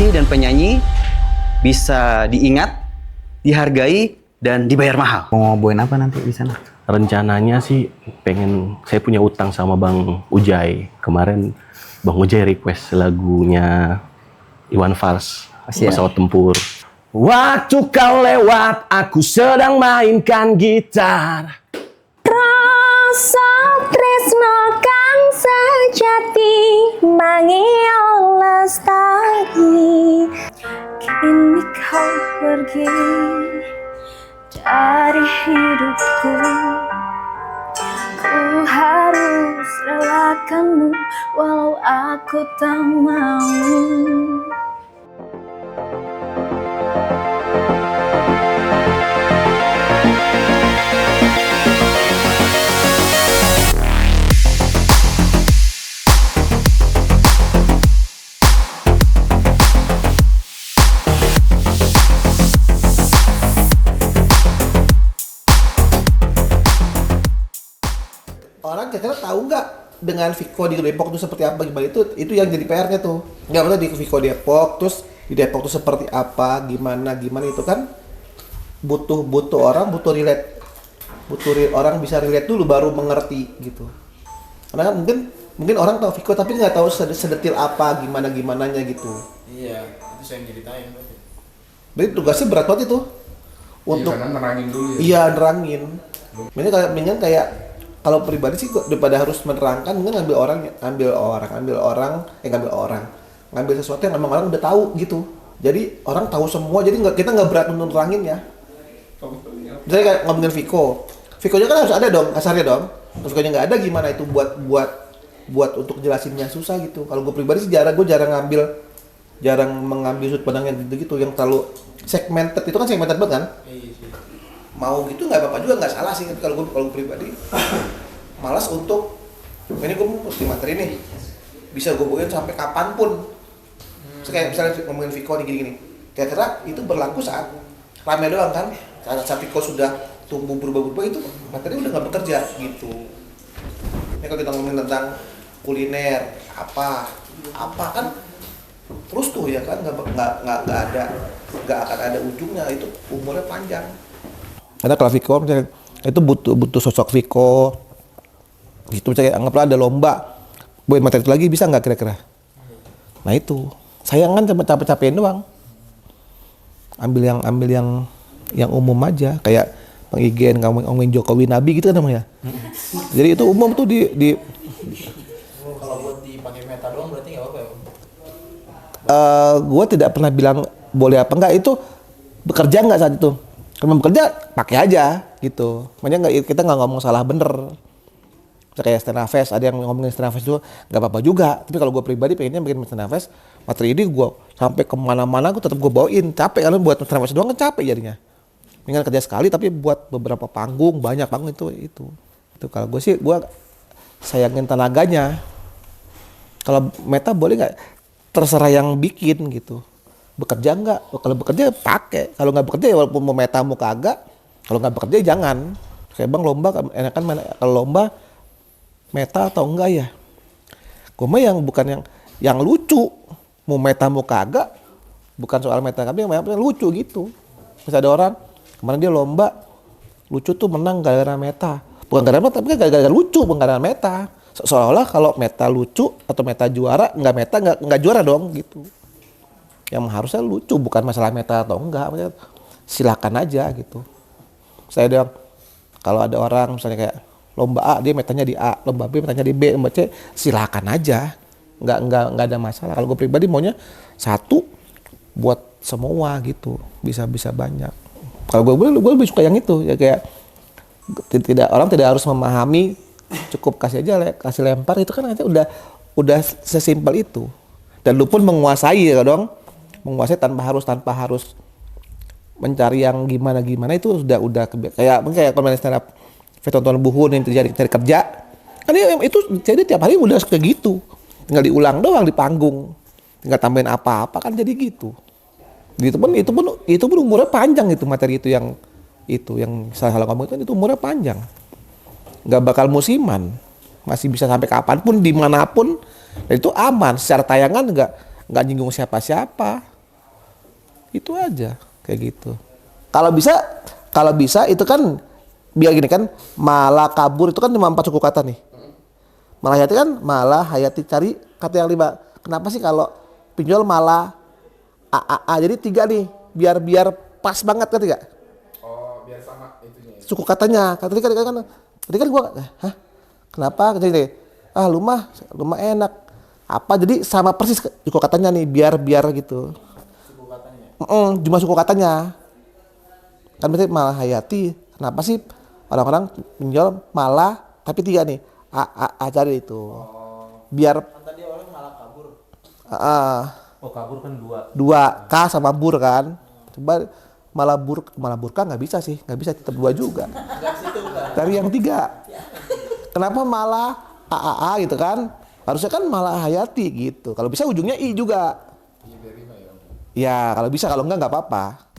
musisi dan penyanyi bisa diingat, dihargai, dan dibayar mahal. Mau ngoboin apa nanti di sana? Rencananya sih saya punya utang sama Bang Ujai. Kemarin Bang Ujai request lagunya Iwan Fals, Pesawat Tempur. Waktu kau lewat, aku sedang mainkan gitar. Rasa tresno kang sejati mangiyo lestari. Kini kau pergi dari hidupku. Ku harus relakanmu walau aku tak mau. Orang kira-kira tahu nggak dengan Viko di Depok itu seperti apa gimana, itu yang jadi PR-nya tuh. Nggak pernah di Viko Depok, terus di Depok tuh seperti apa, gimana itu kan butuh orang butuh relate, orang bisa relate dulu baru mengerti gitu. Karena kan mungkin orang tahu Viko tapi nggak tahu sedetil apa gimananya gitu. Iya, itu saya yang ceritain berarti. Berarti tugasnya berat banget itu untuk karena nerangin dulu ya. Iya, nerangin. Mendingan kayak kalau pribadi sih daripada harus menerangkan, mungkin ngambil sesuatu yang memang orang udah tahu gitu. Jadi orang tahu semua, jadi kita nggak berat menerangin ya. Misalnya kayak ngomongin Viko-nya kan harus ada dong, kasarnya dong. Kalau Viko-nya nggak ada gimana itu buat untuk jelasinnya susah gitu. Kalau gue pribadi sih jarang mengambil sudut pandang yang gitu yang terlalu segmented. Itu kan segmented banget kan? Mau gitu nggak apa-apa juga, nggak salah sih kalau gue pribadi. Malas untuk ini gue mesti materi nih bisa gue bawain sampai kapanpun. Kayak misalnya ngomongin Viko nih gini-gini, kira-kira itu berlaku saat rame doang kan, saat Viko sudah tumbuh berubah itu materi udah nggak bekerja gitu. Ini kalau kita ngomongin tentang kuliner apa kan terus tuh ya kan nggak akan ada ujungnya, itu umurnya panjang. Karena kalau Viko misalnya itu butuh sosok Viko gitu, misalnya anggaplah ada lomba buat materi itu lagi bisa nggak kira-kira. Nah itu sayang kan cuma capek-capekin doang, ambil yang umum aja kayak Bang Igen ngomongin Jokowi Nabi gitu kan namanya. Jadi itu umum tuh di Kalau buat dipakai meta doang berarti nggak apa-apa ya? Gue tidak pernah bilang boleh apa enggak, itu bekerja nggak saat itu. Kalau bekerja pakai aja gitu. Makanya kita nggak ngomong salah bener. Kayak stand up fest, ada yang ngomongin stand up fest itu nggak apa-apa juga. Tapi kalau gue pribadi pengennya bikin stand up fest, materi ini gue sampai kemana-mana gue tetap gue bawain. Capek karena buat stand up fest doang kan capek jadinya. Mendingan kerja sekali tapi buat beberapa panggung, banyak panggung itu. Itu kalau gue sih gue sayangin tenaganya. Kalau meta boleh nggak? Terserah yang bikin gitu. Bekerja nggak? Kalau bekerja pakai. Kalau nggak bekerja ya walaupun mau meta mau kagak. Kalau nggak bekerja jangan. Kayak Bang lomba enakan kalau lomba meta atau enggak ya. Gue mah yang bukan yang lucu. Mau meta mau kagak. Bukan soal meta tapi yang lucu gitu. Misalnya ada orang kemarin dia lomba lucu tuh menang gara-gara meta. Bukan gara-gara meta tapi gara-gara lucu bukan gara-gara meta. Seolah-olah kalau meta lucu atau meta juara nggak juara dong gitu. Yang harusnya lucu bukan masalah meta atau enggak, silakan aja gitu. Saya bilang kalau ada orang misalnya kayak lomba A dia metanya di A, lomba B metanya di B, lomba C silakan aja, nggak ada masalah. Kalau gue pribadi maunya satu buat semua gitu, bisa banyak. Kalau gue lebih suka yang itu ya, kayak orang tidak harus memahami, cukup kasih lempar itu kan nanti udah sesimpel itu. Dan lu pun menguasai ya dong. Menguasai tanpa harus mencari yang gimana itu udah kayak pemain stand up tonton Buhun yang cari kerja kan itu jadi tiap hari udah kayak gitu, tinggal diulang doang di panggung, tinggal tambahin apa kan jadi gitu. Itu pun umurnya panjang itu materi itu yang salah ngomong itu umurnya panjang, nggak bakal musiman, masih bisa sampai kapanpun dimanapun, dan itu aman secara tayangan nggak nyinggung siapa-siapa. Itu aja kayak gitu. Kalau bisa itu kan biar gini kan, malah kabur itu kan cuma 4 suku kata nih. Malah hayati kan malah hayati, cari kata yang 5. Kenapa sih kalau pinjol malah a jadi 3 nih, biar pas banget kan 3. Oh, biar sama itunya. Suku katanya. Tadi kan gua hah? Kenapa jadi lu mah enak. Apa jadi sama persis suku katanya nih, biar gitu. Suku katanya. Cuma suku katanya. Kan berarti malah hayati. Kenapa sih orang-orang pinjol malah tapi 3 nih. Cari itu. Biar Kan tadi orang malah kabur. Oh, kabur kan 2. 2 K sama bur kan. Coba malah burka nggak bisa sih, nggak bisa, tetap 2 juga. Dari yang 3. Kenapa malah a gitu kan? Harusnya kan malah hayati gitu. Kalau bisa ujungnya i juga. Ya kalau bisa, kalau nggak apa-apa.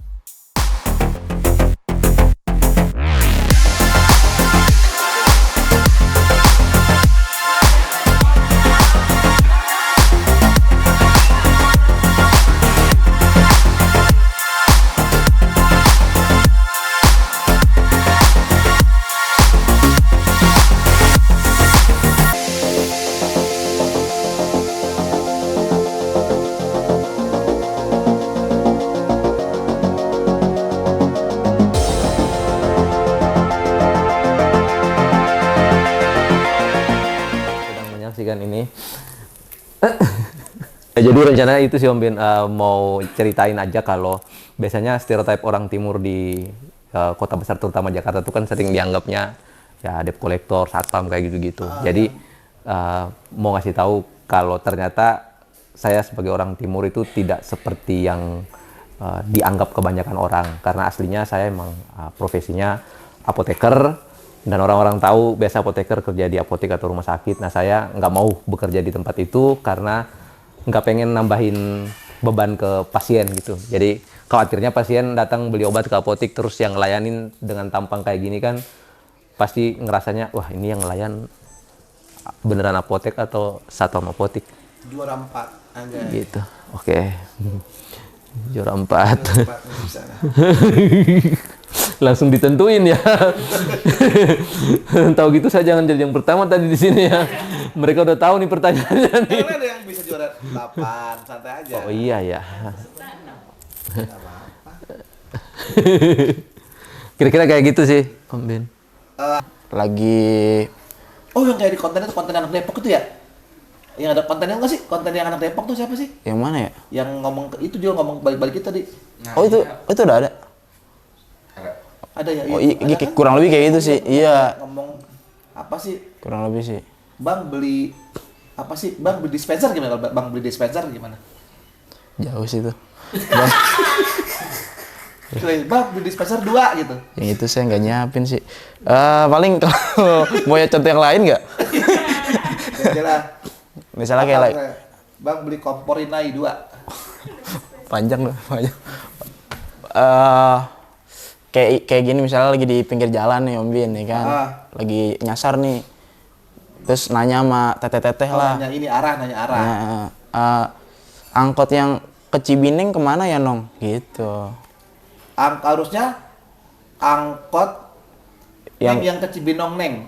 Kan ini jadi rencananya itu sih Om Bin, mau ceritain aja kalau biasanya stereotip orang timur di kota besar terutama Jakarta itu kan sering dianggapnya ya debt collector, satpam kayak gitu-gitu. Jadi mau ngasih tahu kalau ternyata saya sebagai orang timur itu tidak seperti yang dianggap kebanyakan orang, karena aslinya saya emang profesinya apoteker. Dan orang-orang tahu biasa apoteker kerja di apotek atau rumah sakit. Nah, saya nggak mau bekerja di tempat itu karena nggak pengen nambahin beban ke pasien gitu. Jadi khawatirnya pasien datang beli obat ke apotek terus yang ngelayanin dengan tampang kayak gini kan pasti ngerasanya, wah ini yang ngelayan beneran apotek atau satpam apotek. Juara 4 aja. Gitu. Oke. Juara 4. Langsung ditentuin ya. Tahu gitu saya jangan jadi yang pertama tadi di sini ya. Mereka udah tahu nih pertanyaannya nih. Kan ada yang bisa juara 8, santai aja. Oh iya ya. Kira-kira kayak gitu sih, Om Bin. Lagi Oh, yang kayak di konten itu, konten anak Depok itu ya? Yang ada kontennya nggak sih? Konten yang anak Depok tuh siapa sih? yang mana ya? Yang ngomong itu juga ngomong balik-balik kita tadi. Oh itu udah ada. Ada ya? Oh Ada iya, kan? kurang lebih kayak gitu sih. Iya, Ngomong apa sih? kurang lebih sih. Bang beli apa sih? Bang beli dispenser gimana? Kalau Bang beli dispenser gimana? Jauh sih tuh. Bang beli dispenser 2 gitu. Yang itu saya nggak nyiapin sih. Paling kalau mau ya contoh yang lain nggak? Jelas. Misalnya kayak like, Bang beli kompor Inai 2. panjang loh, panjang. Kayak gini misalnya lagi di pinggir jalan nih Om Bin nih kan. Lagi nyasar nih. Terus nanya sama teteh-teteh lah. Nanya arah. Nah, angkot yang ke Cibining kemana ya Nong? Gitu. Harusnya angkot yang ke Cibinong Neng.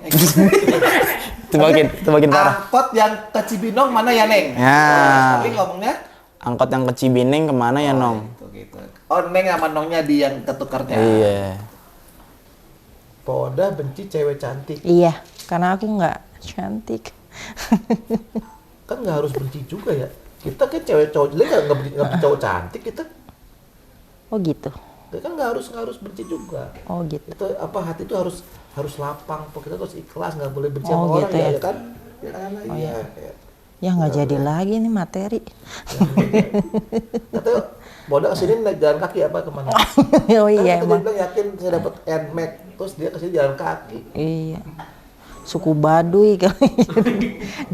Itu makin parah. Angkot yang ke Cibinong mana ya Neng? Ya. Tapi ngomongnya Angkot yang ke Cibining kemana ya Nong? gitu. Oh Neng sama Nongnya di yang ketukarnya. Iya. Poda benci cewek cantik. Iya, karena aku nggak cantik. Kan nggak harus benci juga ya. Kita kan cewek cowok jelek nggak benci cowok cantik kita. Oh gitu. Kan nggak harus benci juga. Oh gitu. Itu apa, hati itu harus lapang. Kita harus ikhlas, nggak boleh benci Oh, sama gitu orang ya. ya kan? Ya kan? Oh, Iya. Ya nggak jadi lagi nih materi. Katanya Boda kesini naik jalan kaki apa kemana? Oh iya Kan emang. dia bilang yakin saya dapat NMAX, terus dia kesini jalan kaki. Iya. Suku Baduy kali.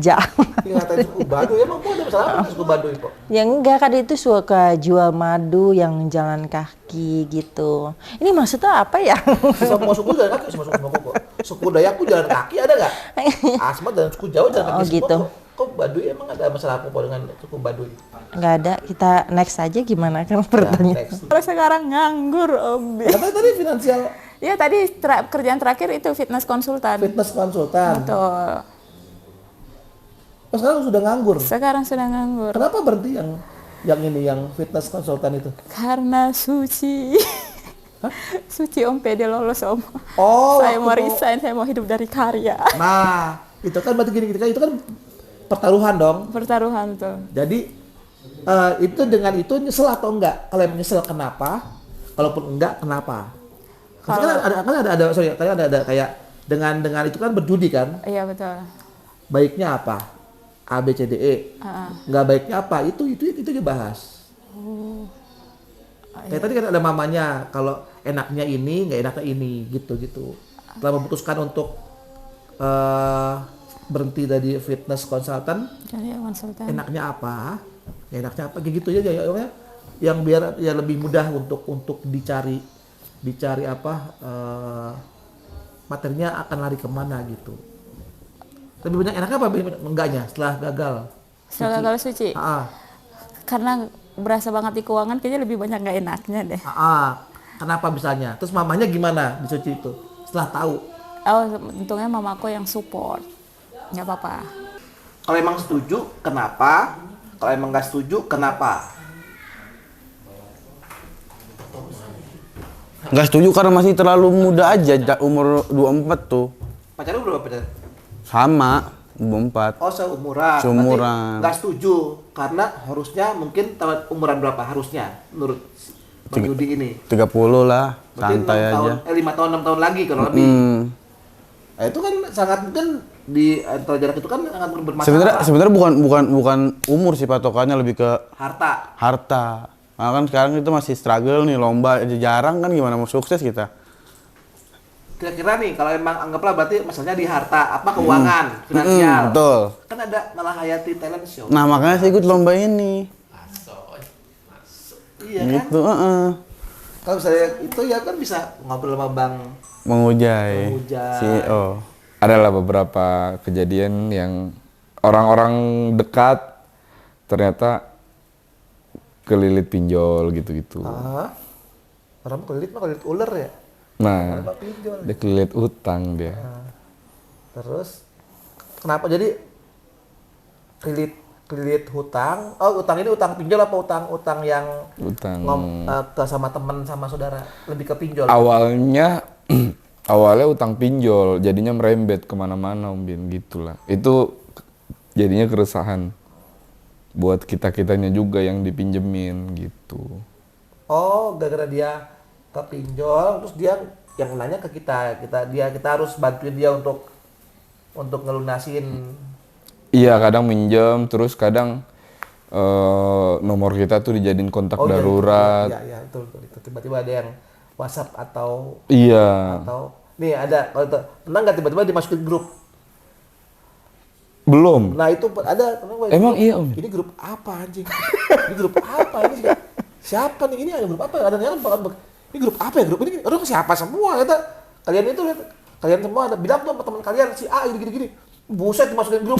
Jangan. Dia ngatain suku Baduy, emang Boda masalah apa suku Baduy kok? Ya enggak kan itu suka jual madu yang jalan kaki gitu. Ini maksudnya apa ya? Semua suku jalan kaki, semua suku kok. Suku Dayak pun jalan kaki ada nggak? Asmat dan suku Jawa jalan kaki Oh semua gitu. kok. Kok Baduy emang ada masalah apa dengan suku Baduy? Nggak ada, kita next aja gimana kan pertanyaan. Next. Kalau sekarang nganggur, Om Bin. Katanya tadi finansial Iya, tadi kerjaan terakhir itu fitness konsultan. fitness konsultan. Betul. Oh, sekarang sudah nganggur. Sekarang sudah nganggur. Kenapa berhenti yang ini yang fitness konsultan itu? Karena suci. Suci Om, pede lolos Om. Oh, Saya waktu mau resign, saya mau hidup dari karya. Nah, itu kan berarti gini, itu kan pertaruhan dong. Pertaruhan tuh. Jadi itu dengan itu nyesel atau enggak? Kalau yang nyesel kenapa? Kalaupun enggak kenapa? Kan ada kayak dengan itu kan berjudi kan? Iya betul. Baiknya apa? A B C D E. Enggak baiknya apa? Itu dibahas. Kayak tadi kan ada mamanya, kalau enaknya ini, nggak enaknya ini, gitu. Setelah memutuskan untuk berhenti dari fitness konsultan, Jadi konsultan. enaknya apa? Ya enaknya apa? Kayak gitu aja ya, yang biar ya lebih mudah untuk dicari apa materinya akan lari kemana gitu. Lebih banyak enaknya apa? Enggaknya setelah gagal. Setelah gagal suci. Karena berasa banget di keuangan, kayaknya lebih banyak nggak enaknya deh. Kenapa misalnya? Terus mamanya gimana di suci itu? Setelah tahu? Oh, untungnya mamaku yang support. Nggak apa-apa. Kalau emang setuju, kenapa? Kalau emang nggak setuju, kenapa? Nggak setuju karena masih terlalu muda aja, umur 24 tuh. Pacarnya berapa pacar? Sama, 24. Oh, seumuran. Seumuran. Berarti nggak setuju karena harusnya mungkin umuran berapa harusnya menurut Bang Yudi ini? 30 lah, Berarti santai 6 tahun, aja. 5 tahun 6 tahun lagi kalau lebih. Nah, itu kan sangat mungkin di antara jarak itu kan sangat bermasalah. Sebenarnya bukan umur sih patokannya, lebih ke harta. Nah, kan sekarang itu masih struggle nih, lomba aja jarang kan, gimana mau sukses kita? Kira-kira nih kalau emang anggaplah berarti masalahnya di harta, apa keuangan, finansial. Betul. Kan ada Malah Hayati Talent Show. Nah, makanya saya ikut lomba ini. Iya kan? Gitu, Kalau misalnya itu ya kan bisa ngobrol sama Bang Mengujai, CEO. Adalah beberapa kejadian yang orang-orang dekat ternyata kelilit pinjol gitu-gitu. Orang kelilit mah kelilit ular ya. Nah, Apa pinjol? dia kelilit utang dia. Terus kenapa jadi kelilit hutang? Oh, utang ini utang pinjol apa utang yang Utang. ke sama teman sama saudara? Lebih ke pinjol. Awalnya utang pinjol, jadinya merembet kemana-mana Om Bin, gitulah. Itu jadinya keresahan buat kita-kitanya juga yang dipinjemin gitu. Oh, gara-gara dia ke pinjol, terus dia yang nanya ke kita harus bantuin dia untuk ngelunasin. Iya, kadang minjem, terus kadang nomor kita tuh dijadiin kontak darurat. Iya, itu tiba-tiba ada yang WhatsApp atau Iya. nih ada, kalau pernah nggak tiba-tiba dimasukin grup? Belum. Nah itu ada. Emang iya Om? Ini grup apa anjing? Ini grup apa ini? Siapa nih? Ini ada grup apa? Ada yang ini grup apa ya? Grup ini orang siapa semua? Kata kalian itu, kalian semua ada bilang tuh sama teman kalian si A gini. Buset dimasukin grup.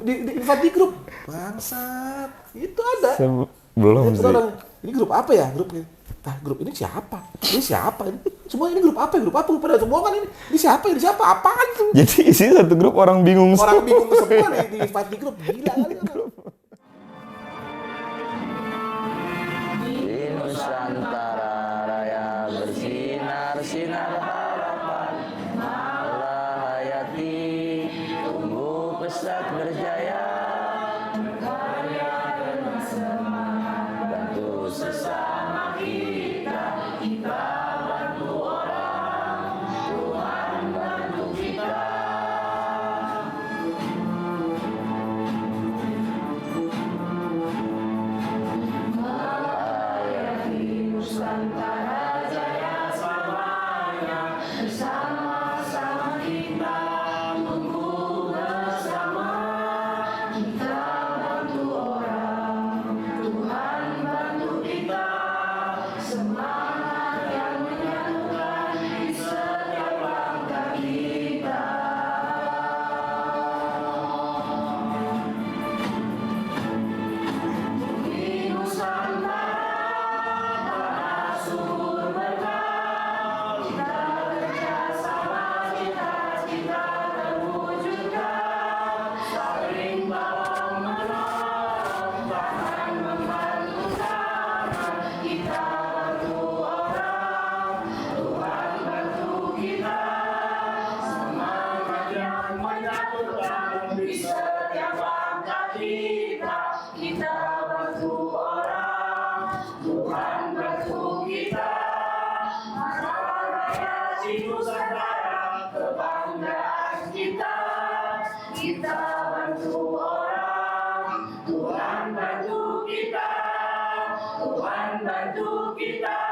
di invite di grup. Bangsat. Itu ada. Belum Itu sih. orang, ini grup apa ya? Grup ini siapa? Ini siapa? Semua ini grup apa? Grup apa? Pada semua kan ini siapa? Ini siapa? Apaan tuh? Jadi isi satu grup orang bingung Orang semua. bingung semua di invite di grup. Gila kali kan? Nusantara Raya bersinar-sinar harapan. Malah Hayati tumbuh pesat berjaya. Berkarya dengan semangat, bantu sesama kita. Kita bantu orang, Tuhan bantu kita. bantu orang, Tuhan bantu kita, Tuhan bantu kita.